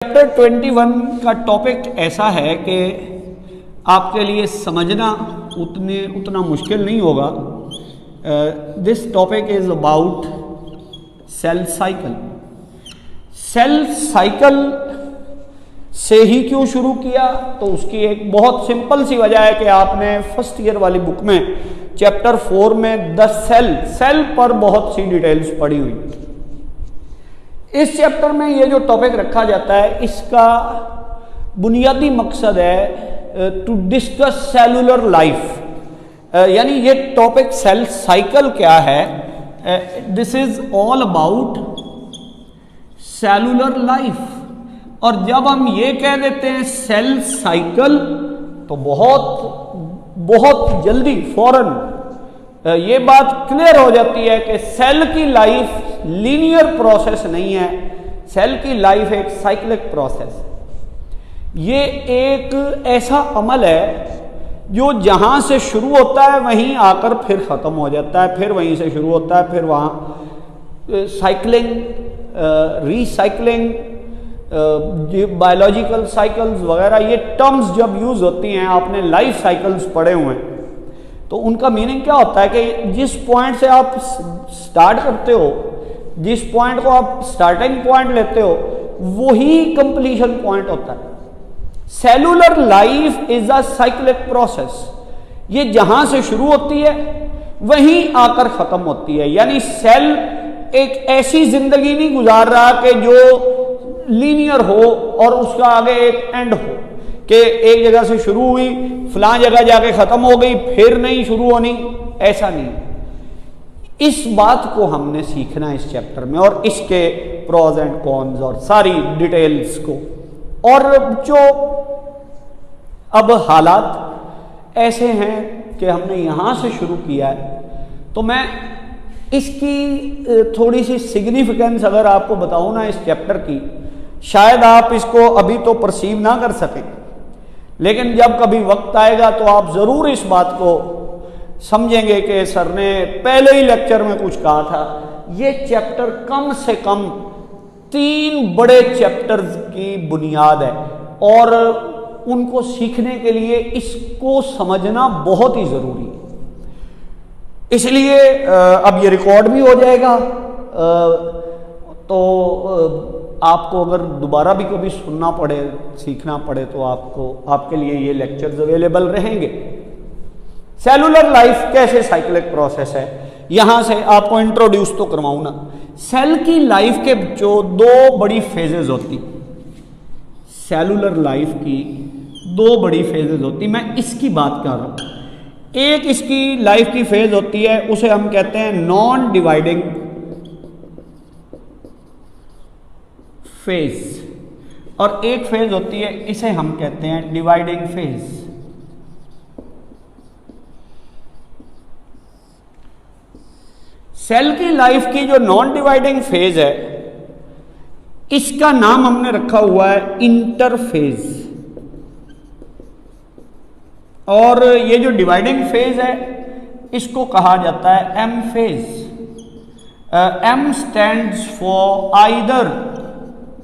Chapter 21 का topic ऐसा है कि आपके लिए समझना उतना मुश्किल नहीं होगा। This topic is about cell cycle. Cell cycle से ही क्यों शुरू किया, तो उसकी एक बहुत सिंपल सी वजह है कि आपने फर्स्ट ईयर वाली बुक में चैप्टर 4 में द सेल पर बहुत सी डिटेल्स पढ़ी हुई। इस चैप्टर में ये जो टॉपिक रखा जाता है, इसका बुनियादी मकसद है टू डिस्कस सेलुलर लाइफ, यानी ये टॉपिक सेल साइकिल क्या है, this is all about cellular life. और जब हम ये कह देते हैं सेल साइकिल, तो बहुत जल्दी फौरन ये बात क्लियर हो जाती है कि सेल की लाइफ लीनियर प्रोसेस नहीं है, सेल की लाइफ एक साइक्लिक प्रोसेस है। ये एक ऐसा अमल है जो जहां से शुरू होता है वहीं आकर फिर खत्म हो जाता है, फिर वहीं से शुरू होता है, फिर वहां साइक्लिंग, रीसाइक्लिंग, बायोलॉजिकल साइकिल्स वगैरह ये टर्म्स जब यूज होती हैं, आपने लाइफ साइकिल्स पढ़े हुए हैं, तो उनका मीनिंग क्या होता है कि जिस पॉइंट से आप स्टार्ट करते हो, जिस पॉइंट को आप स्टार्टिंग पॉइंट लेते हो, वही कंप्लीशन पॉइंट होता है। Cellular life is a cyclic process. ये जहां से शुरू होती है वहीं आकर खत्म होती है, यानी सेल एक ऐसी जिंदगी नहीं गुजार रहा कि जो लीनियर हो और उसका आगे एक एंड हो, कि एक जगह से शुरू हुई फलां जगह जाके खत्म हो गई, फिर नहीं शुरू होनी, ऐसा नहीं। इस बात को हमने सीखना है इस चैप्टर में, और इसके प्रोज एंड कॉन्स और सारी डिटेल्स को। और जो अब हालात ऐसे हैं कि हमने यहां से शुरू किया है, तो मैं इसकी थोड़ी सी सिग्निफिकेंस अगर आपको बताऊं ना इस चैप्टर की, शायद आप इसको अभी तो परसीव ना कर सकें, लेकिन जब कभी वक्त आएगा तो आप जरूर इस बात को समझेंगे कि सर ने पहले ही लेक्चर में कुछ कहा था। ये चैप्टर कम से कम 3 बड़े चैप्टर्स की बुनियाद है, और उनको सीखने के लिए इसको समझना बहुत ही जरूरी है। इसलिए अब ये रिकॉर्ड भी हो जाएगा, तो आपको अगर दोबारा भी कभी सुनना पड़े, सीखना पड़े, तो आपके लिए ये लेक्चर्स अवेलेबल रहेंगे। सेलुलर लाइफ कैसे साइक्लिक प्रोसेस है, यहां से आपको इंट्रोड्यूस तो करवाऊं ना। सेल की लाइफ के जो 2 बड़ी फेजेस होती, सेलुलर लाइफ की 2 बड़ी फेजेस होती, मैं इसकी बात कर रहा हूं। एक इसकी लाइफ की फेज होती है, उसे हम कहते हैं नॉन डिवाइडिंग फेज, और एक फेज होती है, इसे हम कहते हैं डिवाइडिंग फेज। सेल की लाइफ की जो नॉन डिवाइडिंग फेज है, इसका नाम हमने रखा हुआ है इंटरफेज, और ये जो डिवाइडिंग फेज है इसको कहा जाता है M phase. M stands for either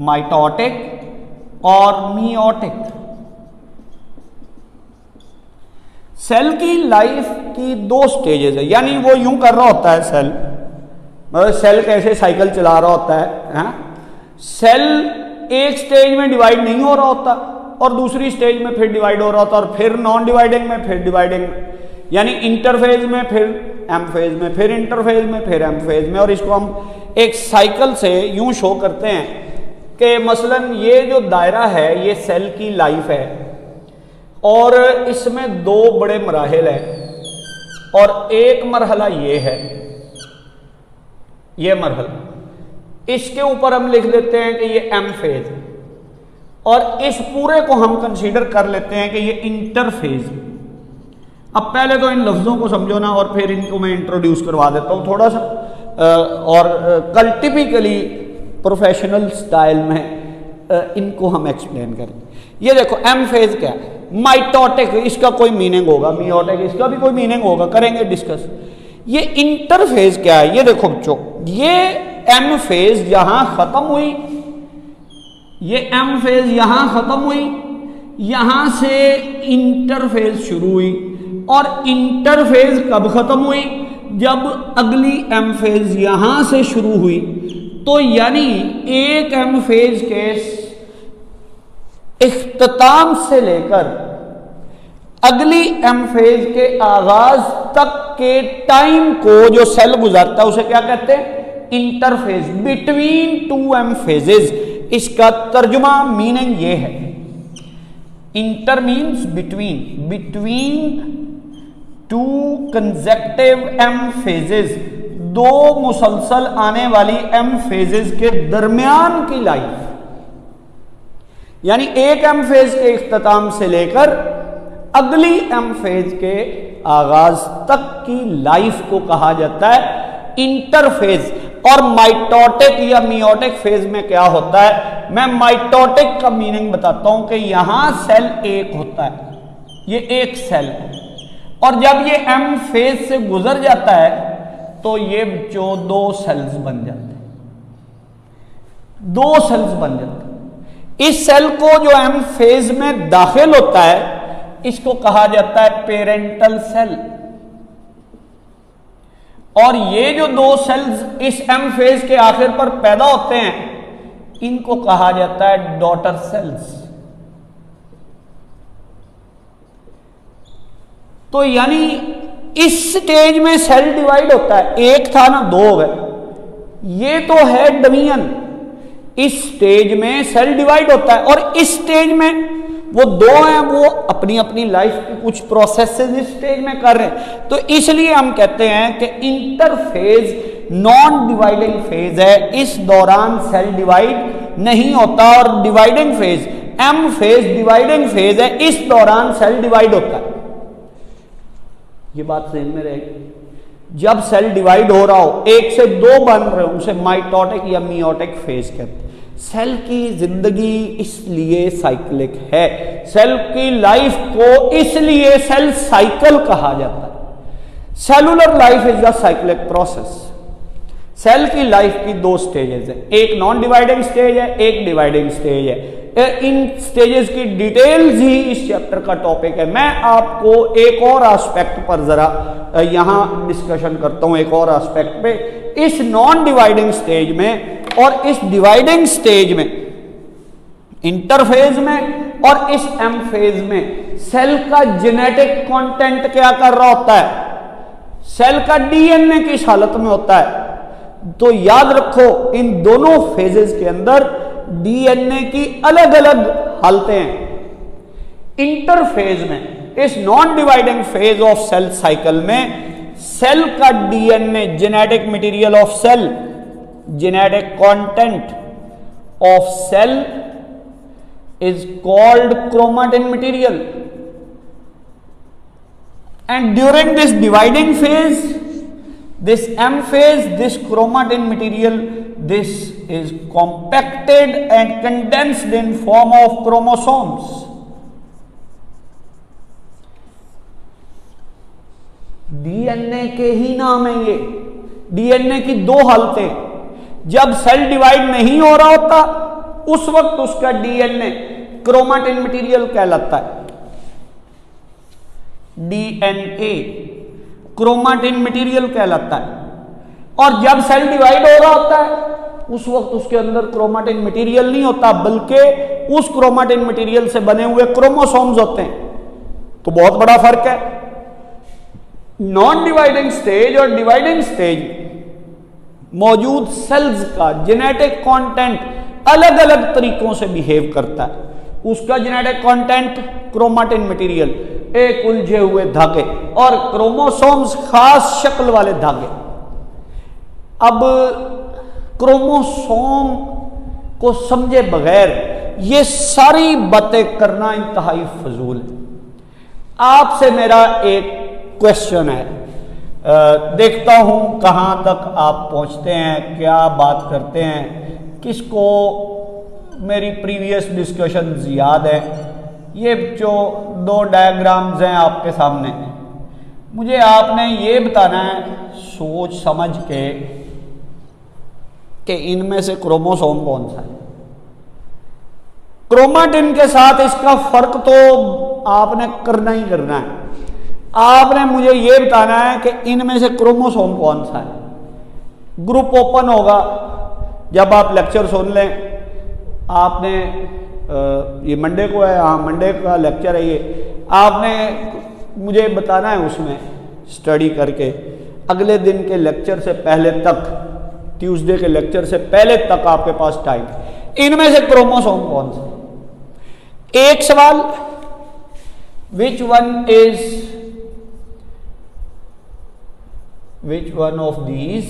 mitotic और मियोटिक। सेल की लाइफ की 2 स्टेजेस है, यानी वो यूं कर रहा होता है सेल, मतलब सेल कैसे साइकिल चला रहा होता है, सेल एक स्टेज में डिवाइड नहीं हो रहा होता और दूसरी स्टेज में फिर डिवाइड हो रहा होता, और फिर नॉन डिवाइडिंग में, फिर डिवाइडिंग में, यानी इंटरफेज में, फिर एम फेज में, फिर इंटरफेज में, फिर एम फेज में। और इसको हम एक साइकिल से यूं शो करते हैं कि मसलन ये जो दायरा है ये सेल की लाइफ है, और इसमें 2 बड़े मराहिल हैं, और एक मरहला ये है, ये मरहला, इसके ऊपर हम लिख देते हैं कि ये एम फेज, और इस पूरे को हम कंसीडर कर लेते हैं कि ये इंटरफेज। अब पहले तो इन लफ्जों को समझो ना, और फिर इनको मैं इंट्रोड्यूस करवा देता हूं थोड़ा सा, और टिपिकली प्रोफेशनल स्टाइल में इनको हम एक्सप्लेन करेंगे। ये देखो एम फेज क्या है, माइटोटिक इसका कोई मीनिंग होगा, मियोटिक इसका भी कोई मीनिंग होगा, करेंगे डिस्कस। ये इंटरफेज क्या है, ये देखो बच्चों, ये एम फेज जहां खत्म हुई ये एम फेज यहां खत्म हुई, यहां से इंटरफेज शुरू हुई, और इंटरफेज कब खत्म हुई? जब अगली एम फेज यहां से शुरू हुई। तो यानी एक एम फेज के इख्तिताम से लेकर अगली एम फेज के आगाज तक के टाइम को जो सेल गुजारता है उसे क्या कहते हैं? Interphase, between two M phases. इसका तर्जुमा मीनिंग ये है, inter means between, between two consecutive M phases, दो मुसलसल आने वाली एम फेजेस के दरमियान की लाइफ, यानी एक एम फेज के इख्तिताम से लेकर अगली एम फेज के आगाज तक की लाइफ को कहा जाता है इंटरफेज। और माइटोटिक या मियोटिक फेज में क्या होता है? मैं माइटोटिक का मीनिंग बताता हूं कि यहां सेल एक होता है, ये एक सेल है, और जब ये एम फेज से गुजर जाता है तो ये जो दो सेल्स बन जाते हैं, दो सेल्स बन जाते हैं। इस सेल को जो एम फेज में दाखिल होता है इसको कहा जाता है पेरेंटल सेल, और ये जो दो सेल्स इस एम फेज के आखिर पर पैदा होते हैं इनको कहा जाता है डॉटर सेल्स। तो यानी इस स्टेज में सेल डिवाइड होता है, एक था ना दो हो गए, ये तो है डिवीजन। इस स्टेज में सेल डिवाइड होता है, और इस स्टेज में वो दो हैं, वो अपनी अपनी लाइफ की कुछ प्रोसेसेस इस स्टेज में कर रहे हैं। तो इसलिए हम कहते हैं कि इंटरफेज नॉन डिवाइडिंग फेज है, इस दौरान सेल डिवाइड नहीं होता, और dividing phase M phase dividing phase है, इस दौरान सेल डिवाइड होता है। ये बात ध्यान में रहेगी। जब सेल डिवाइड हो रहा हो, एक से दो बन रहे हो, उसे माइटोटिक या मियोटिक फेज कहते हैं। सेल की जिंदगी इसलिए साइक्लिक है, सेल की लाइफ को इसलिए सेल साइकिल कहा जाता है। Cellular life is the cyclic process. Cell की लाइफ की दो स्टेजेस है, एक नॉन डिवाइडिंग स्टेज है, एक डिवाइडिंग स्टेज है। इन स्टेजेस की डिटेल्स ही इस चैप्टर का टॉपिक है। मैं आपको एक और एस्पेक्ट पर जरा यहां डिस्कशन करता हूं, एक और एस्पेक्ट पे। इस नॉन डिवाइडिंग स्टेज में और इस डिवाइडिंग स्टेज में, इंटरफेज में और इस एम फेज में सेल का जेनेटिक कंटेंट क्या कर रहा होता है? सेल का डीएनए किस हालत में होता है? तो याद रखो इन दोनों फेजेस के अंदर डीएनए की अलग अलग हालतें हैं। इंटरफेज में, इस non dividing phase of cell cycle में, सेल का DNA genetic material of cell, genetic content of cell is called chromatin material, and during this dividing phase, this M phase, this chromatin material, this is compacted and condensed in form of chromosomes. DNA के ही नाम है ये। DNA की दो हालतें, जब cell divide नहीं हो रहा होता उस वक्त उसका डीएनए क्रोमाटिन मटेरियल कहलाता है। डीएनए क्रोमाटिन मटेरियल कहलाता है, और जब सेल डिवाइड हो रहा होता है उस वक्त उसके अंदर क्रोमाटिन मटेरियल नहीं होता, बल्कि उस क्रोमाटिन मटेरियल से बने हुए क्रोमोसोम्स होते हैं। तो बहुत बड़ा फर्क है। नॉन डिवाइडिंग स्टेज और डिवाइडिंग स्टेज मौजूद सेल्स का जेनेटिक कंटेंट अलग अलग तरीकों से बिहेव करता है। उसका जेनेटिक कंटेंट क्रोमाटिन मटेरियल, एक उलझे हुए धागे, और क्रोमोसोम्स खास शक्ल वाले धागे। अब क्रोमोसोम को समझे बगैर ये सारी बातें करना इंतहाई फजूल है। आपसे मेरा एक क्वेश्चन है, देखता हूं कहां तक आप पहुंचते हैं, क्या बात करते हैं, किसको मेरी प्रीवियस डिस्कशंस याद है। ये जो दो डायग्राम्स हैं आपके सामने, मुझे आपने ये बताना है सोच समझ के कि इनमें से क्रोमोसोम कौन सा है। क्रोमाटिन के साथ इसका फर्क तो आपने करना ही करना है। आपने मुझे ये बताना है कि इनमें से क्रोमोसोम कौन सा है। ग्रुप ओपन होगा जब आप लेक्चर सुन लें। आपने ये मंडे को है, हाँ मंडे का लेक्चर है ये, आपने मुझे बताना है उसमें स्टडी करके अगले दिन के लेक्चर से पहले तक, ट्यूसडे के लेक्चर से पहले तक आपके पास टाइम। इनमें से क्रोमोसोम कौन सा? एक सवाल, which one of these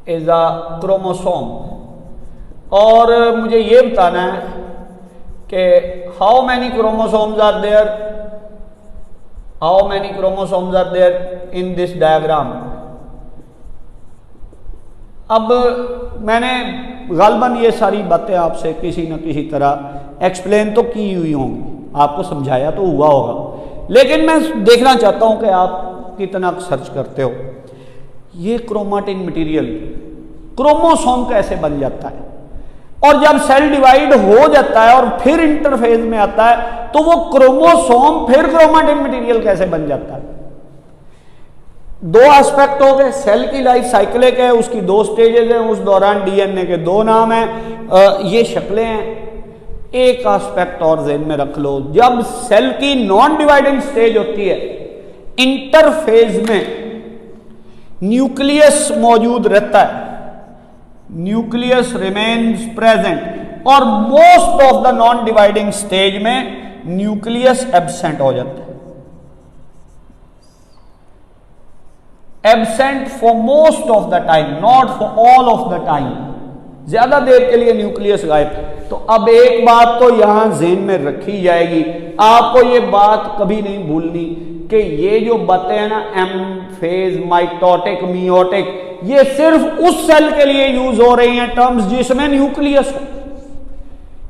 is a chromosome. और मुझे ये बताना है कि how many chromosomes are there in this diagram. अब मैंने गालबन ये सारी बातें आपसे किसी न किसी तरह एक्सप्लेन तो की हुई होंगी, आपको समझाया तो हुआ होगा, लेकिन मैं देखना चाहता हूं कि आप कितना सर्च करते हो। ये क्रोमाटिन मटेरियल क्रोमोसोम कैसे बन जाता है, और जब सेल डिवाइड हो जाता है और फिर इंटरफेज में आता है तो वो क्रोमोसोम फिर क्रोमाटिन मटेरियल कैसे बन जाता है। दो एस्पेक्ट हो गए, सेल की लाइफ साइकिलिक है, उसकी दो स्टेजेस हैं, उस दौरान डीएनए के दो नाम हैं, ये शक्लें हैं। एक एस्पेक्ट और ज़हन में रख लो, जब सेल की नॉन डिवाइडिंग स्टेज होती है, इंटरफेज में न्यूक्लियस मौजूद रहता है, न्यूक्लियस रिमेन्स प्रेजेंट, और most of the non dividing stage में न्यूक्लियस एब्सेंट हो जाता है। Absent for most of the time, not for all of the time, ज्यादा देर के लिए न्यूक्लियस गायब। तो अब एक बात तो यहां ज़हन में रखी जाएगी, आपको ये बात कभी नहीं भूलनी कि ये जो बातें हैं ना, एम फेज, माइटोटिक, मियोटिक, ये सिर्फ उस सेल के लिए यूज हो रही हैं टर्म्स जिसमें न्यूक्लियस हो।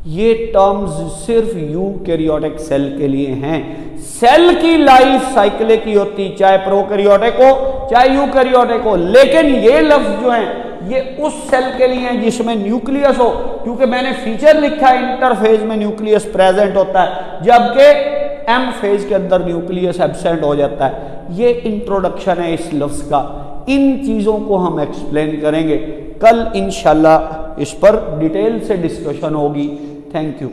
ये टर्म्स सिर्फ यूकैरियोटिक सेल के लिए हैं। सेल की लाइफ साइकिल की होती, चाहे प्रोकैरियोटिक हो चाहे यूकैरियोटिक हो, लेकिन ये लफ्ज जो हैं ये उस सेल के लिए हैं जिसमें न्यूक्लियस हो, क्योंकि मैंने फीचर लिखा है इंटरफेज में न्यूक्लियस प्रेजेंट होता है, जबकि एम फेज के अंदर न्यूक्लियस एब्सेंट हो जाता है। ये इंट्रोडक्शन है इस लफ्ज का। इन चीज़ों को हम एक्सप्लेन करेंगे कल इंशाल्लाह, इस पर डिटेल से डिस्कशन होगी। Thank you.